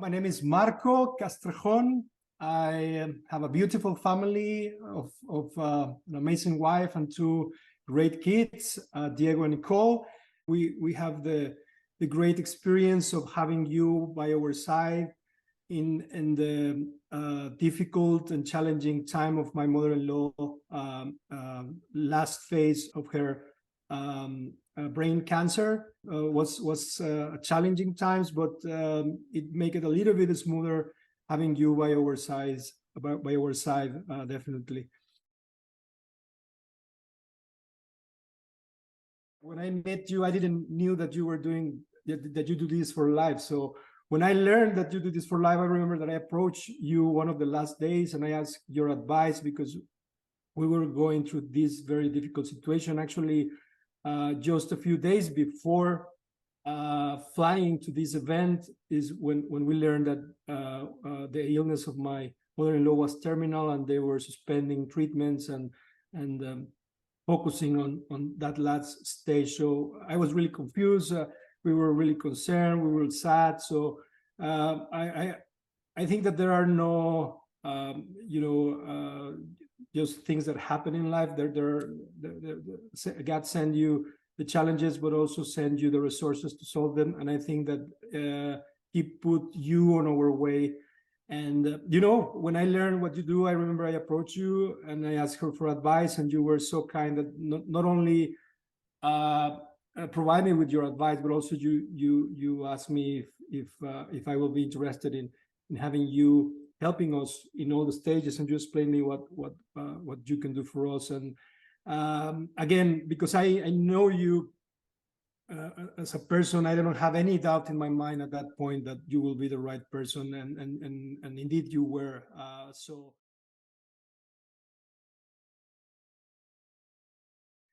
My name is Marco Castrejon. I have a beautiful family of an amazing wife and two great kids, Diego and Nicole. We have the great experience of having you by our side in the difficult and challenging time of my mother-in-law, last phase of her brain cancer. Was challenging times, but it make it a little bit smoother having you by our side. Definitely. When I met you, I didn't knew that you were doing that you do this for life. So when I learned that you do this for life, I remember that I approached you one of the last days and I asked your advice because we were going through this very difficult situation. Actually, just a few days before flying to this event is when we learned that the illness of my mother-in-law was terminal and they were suspending treatments and focusing on that last stage. So I was really confused. We were really concerned. We were sad. So I think that there are no just things that happen in life. God send you the challenges, but also send you the resources to solve them. And I think that He put you on our way. And when I learned what you do, I remember I approached you and I asked her for advice, and you were so kind that not only provide me with your advice, but also you asked me if I will be interested in having you helping us in all the stages, and you explain me what you can do for us. And again, because I know you as a person, I don't have any doubt in my mind at that point that you will be the right person, and indeed you were. So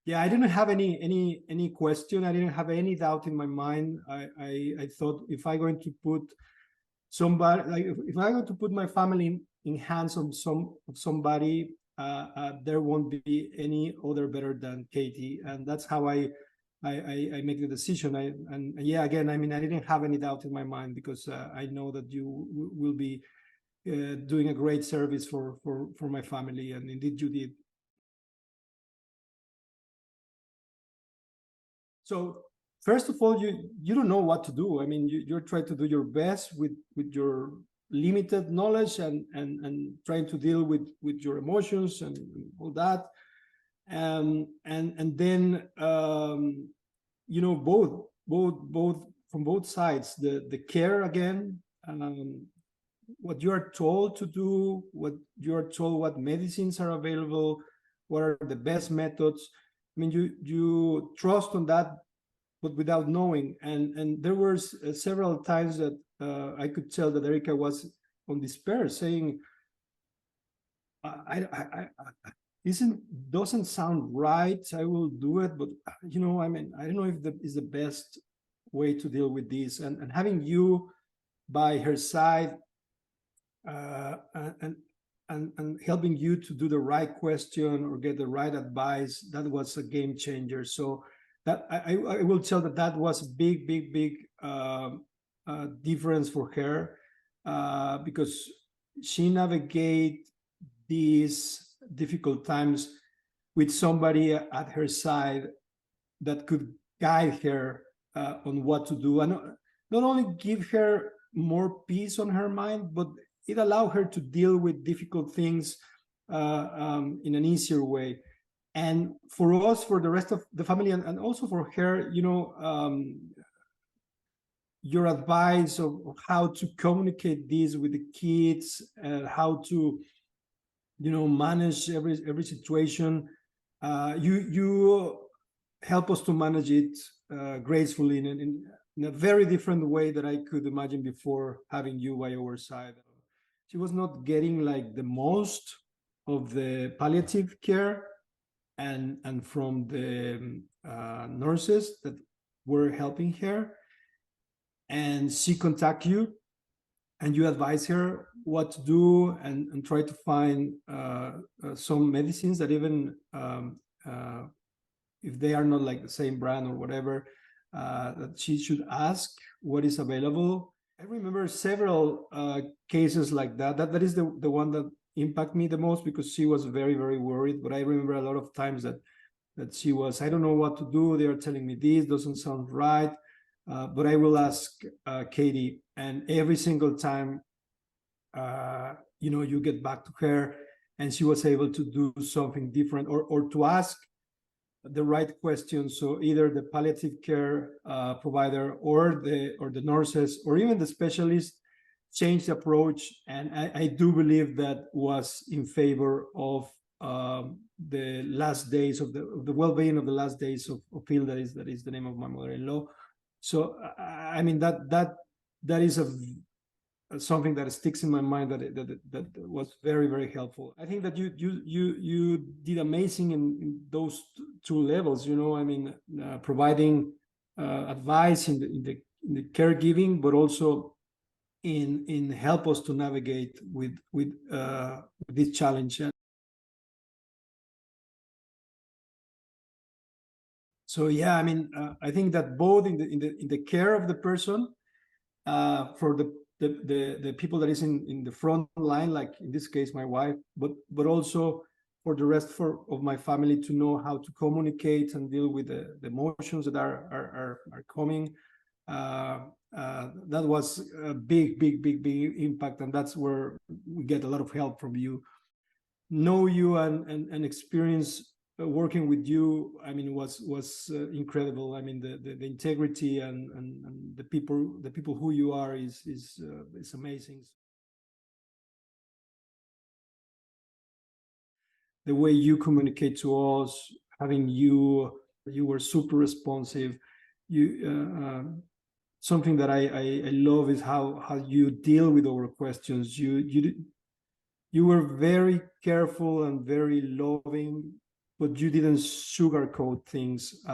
yeah, I didn't have any question. I didn't have any doubt in my mind. I thought if I'm going to put somebody, like if I'm going to put my family in hands of somebody, there won't be any other better than Katie, and that's how I make the decision. And yeah, again, I mean, I didn't have any doubt in my mind because I know that you will be doing a great service for my family, and indeed you did. So first of all, you don't know what to do. I mean, you're trying to do your best with your limited knowledge and trying to deal with your emotions and all that. And then both from both sides, the care again, what you are told to do, what you are told, what medicines are available, what are the best methods. I mean, you trust on that, but without knowing. And there were several times that I could tell that Erica was on despair, saying, doesn't sound right. I will do it, but I mean, I don't know if that is the best way to deal with this. And having you by her side and helping you to do the right question or get the right advice, that was a game changer. So that I will tell that was a big difference for her, because she navigated these difficult times with somebody at her side that could guide her on what to do, and not only give her more peace on her mind, but it allowed her to deal with difficult things in an easier way. And for us, for the rest of the family, and also for her, your advice of how to communicate this with the kids and how to manage every situation, you help us to manage it gracefully in a very different way that I could imagine before having you by our side. She was not getting like the most of the palliative care and from the nurses that were helping her, and she contact you and you advise her what to do and try to find some medicines that even if they are not like the same brand or whatever, that she should ask what is available. I remember several cases like that. That is the one that impacted me the most, because she was very, very worried. But I remember a lot of times that she was, I don't know what to do. They are telling me this doesn't sound right. But I will ask Katie, and every single time, you get back to her, and she was able to do something different, or to ask the right questions. So either the palliative care provider or the nurses or even the specialist changed the approach, and I do believe that was in favor of the last days of the well-being of the last days of Phil. That is the name of my mother-in-law. So I mean that is something that sticks in my mind, that was very, very helpful. I think that you did amazing in those two levels. I mean, providing advice in the caregiving, but also in help us to navigate with this challenge. So yeah, I mean, I think that both in the care of the person, for the people that is in the front line, like in this case my wife, but also for the rest of my family, to know how to communicate and deal with the emotions that are coming. That was a big impact, and that's where we get a lot of help from you. Know you and experience working with you, I mean, was incredible. I mean, the integrity and the people who you are is amazing. The way you communicate to us, having you were super responsive. Something that I love is how you deal with our questions. You were very careful and very loving, but you didn't sugarcoat things.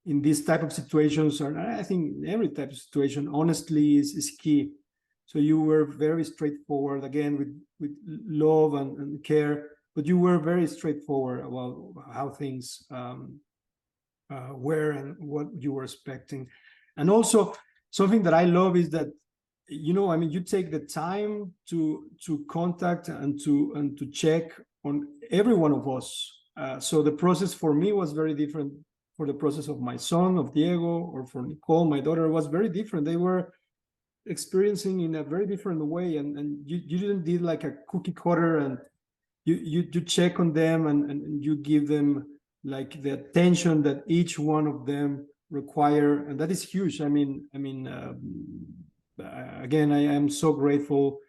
In these type of situations, or I think every type of situation, honestly is key. So you were very straightforward, again, with love and care, but you were very straightforward about how things were and what you were expecting. And also, something that I love is that, I mean, you take the time to contact and to check on every one of us. So the process for me was very different. For the process of my son, of Diego, or for Nicole, my daughter, was very different. They were experiencing in a very different way, and you didn't do like a cookie cutter, and you check on them, and you give them like the attention that each one of them require, and that is huge. I mean, again, I am so grateful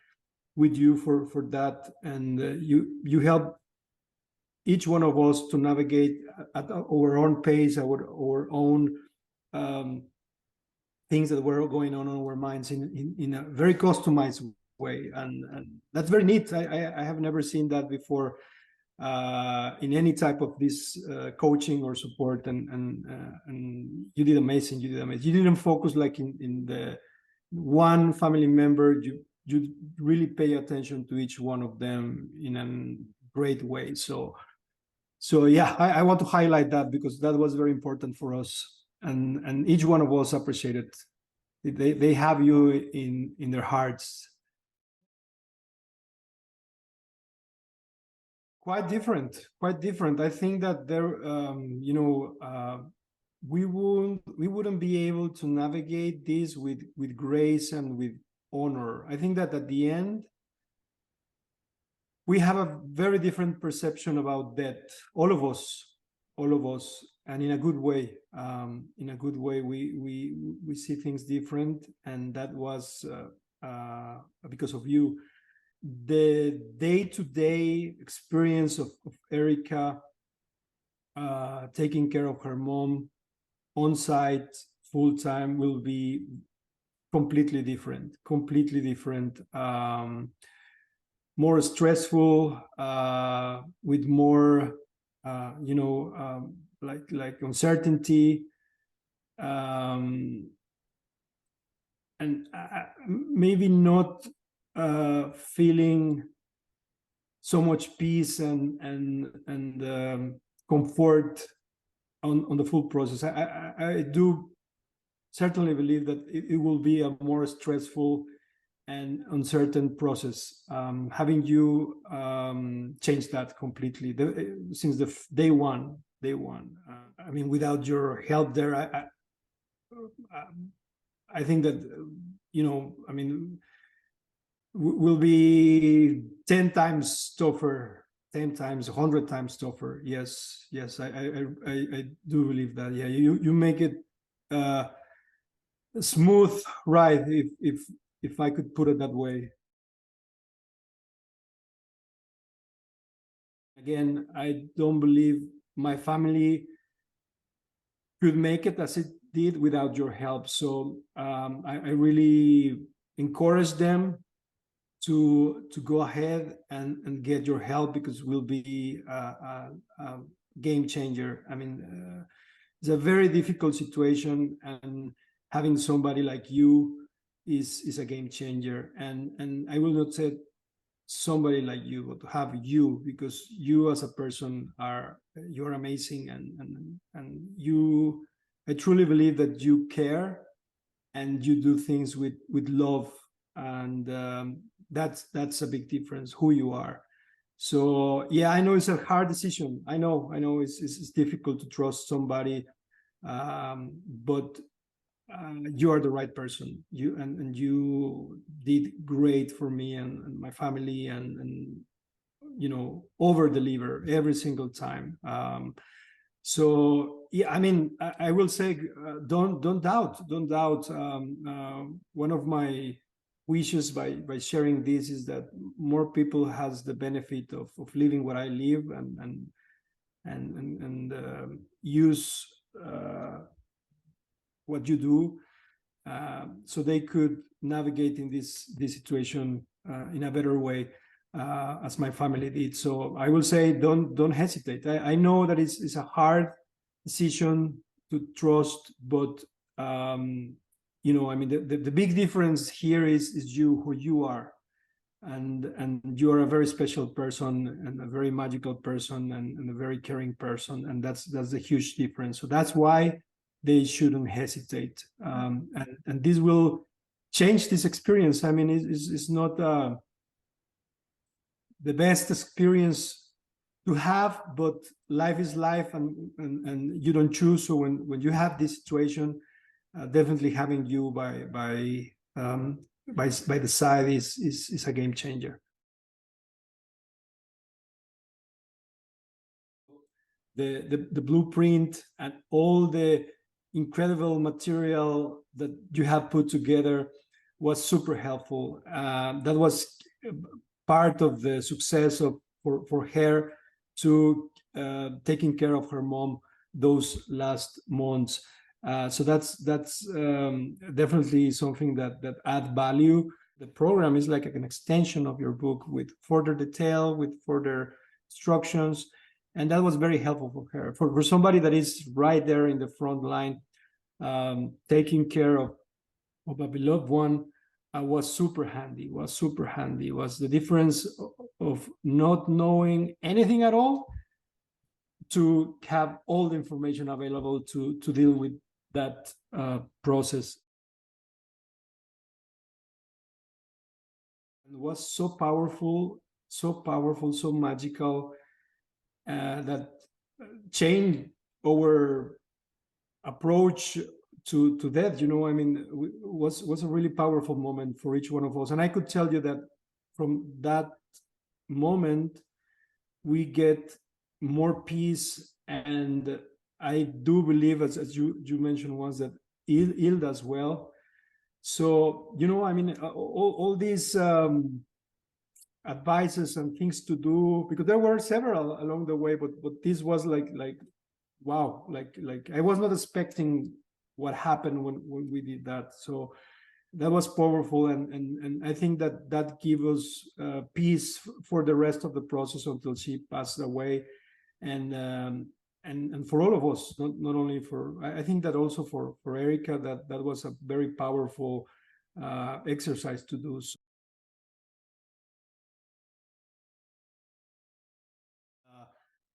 with you for that, and you help each one of us to navigate at our own pace, our own things that were going on our minds in a very customized way, and that's very neat. I have never seen that before in any type of this coaching or support, and you did amazing. You didn't focus like in the one family member. You really pay attention to each one of them in a great way. So yeah, I want to highlight that, because that was very important for us, and each one of us appreciated. They have you in their hearts. Quite different. I think that we wouldn't be able to navigate this with grace and with honor. I think that at the end, we have a very different perception about death, all of us, and in a good way. We see things different, and that was because of you. The day-to-day experience of Erica taking care of her mom on site full time will be completely different. More stressful, with more like uncertainty, and maybe not feeling so much peace and comfort on the full process. I do certainly believe that it will be a more stressful and uncertain process. Having you change that completely since the day one. I mean, without your help there, I think that I mean, will be 10 times tougher, 10 times, 100 times tougher. Yes, I do believe that. Yeah, you make it smooth ride, if I could put it that way. Again, I don't believe my family could make it as it did without your help. So I really encourage them to go ahead and get your help, because will be a game changer. I mean, it's a very difficult situation, and having somebody like you is a game changer. And I will not say somebody like you, but to have you, because you as a person you're amazing, and you, I truly believe that you care and you do things with love, and that's a big difference who you are. So yeah, I know it's a hard decision. I know it's difficult to trust somebody, but you are the right person. And you did great for me and my family, and over deliver every single time. So yeah, I mean, I will say, don't doubt. One of my wishes by sharing this is that more people has the benefit of living what I live, and use what you do, so they could navigate in this situation in a better way, as my family did. So I will say, don't hesitate. I know that it's a hard decision to trust, but I mean, the big difference here is you, who you are, and you are a very special person, and a very magical person, and a very caring person, and that's the huge difference. So that's why they shouldn't hesitate, and this will change this experience. I mean, it's not the best experience to have, but life is life, and you don't choose. So when you have this situation, definitely having you by the side is a game changer. The blueprint and all the incredible material that you have put together was super helpful. That was part of the success for her to taking care of her mom those last months. So that's definitely something that add value. The program is like an extension of your book, with further detail, with further instructions, and that was very helpful for her. For somebody that is right there in the front line, taking care of a beloved one, was super handy. Was the difference of not knowing anything at all to have all the information available to deal with that process. It was so powerful, so magical, that changed our approach to death. I mean, was a really powerful moment for each one of us. And I could tell you that from that moment, we get more peace. And I do believe, as you mentioned once, that Hilda as well. So, I mean, all these advices and things to do, because there were several along the way, but this was like wow, like I was not expecting what happened when we did that. So that was powerful, and I think that gave us peace for the rest of the process until she passed away. And for all of us, not only for, I think that also for Erica, that was a very powerful exercise to do. So,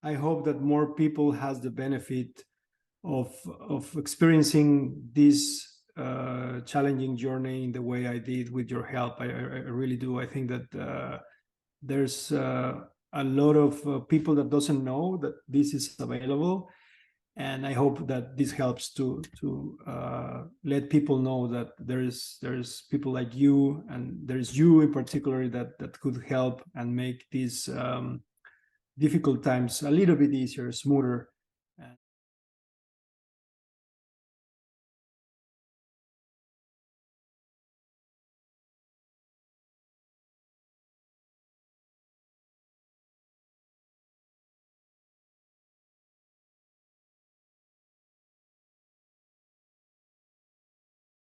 I hope that more people has the benefit of experiencing this challenging journey in the way I did with your help. I really do. I think that there's a lot of people that doesn't know that this is available, and I hope that this helps to let people know that there's people like you, and there's you in particular that could help and make these difficult times a little bit easier, smoother.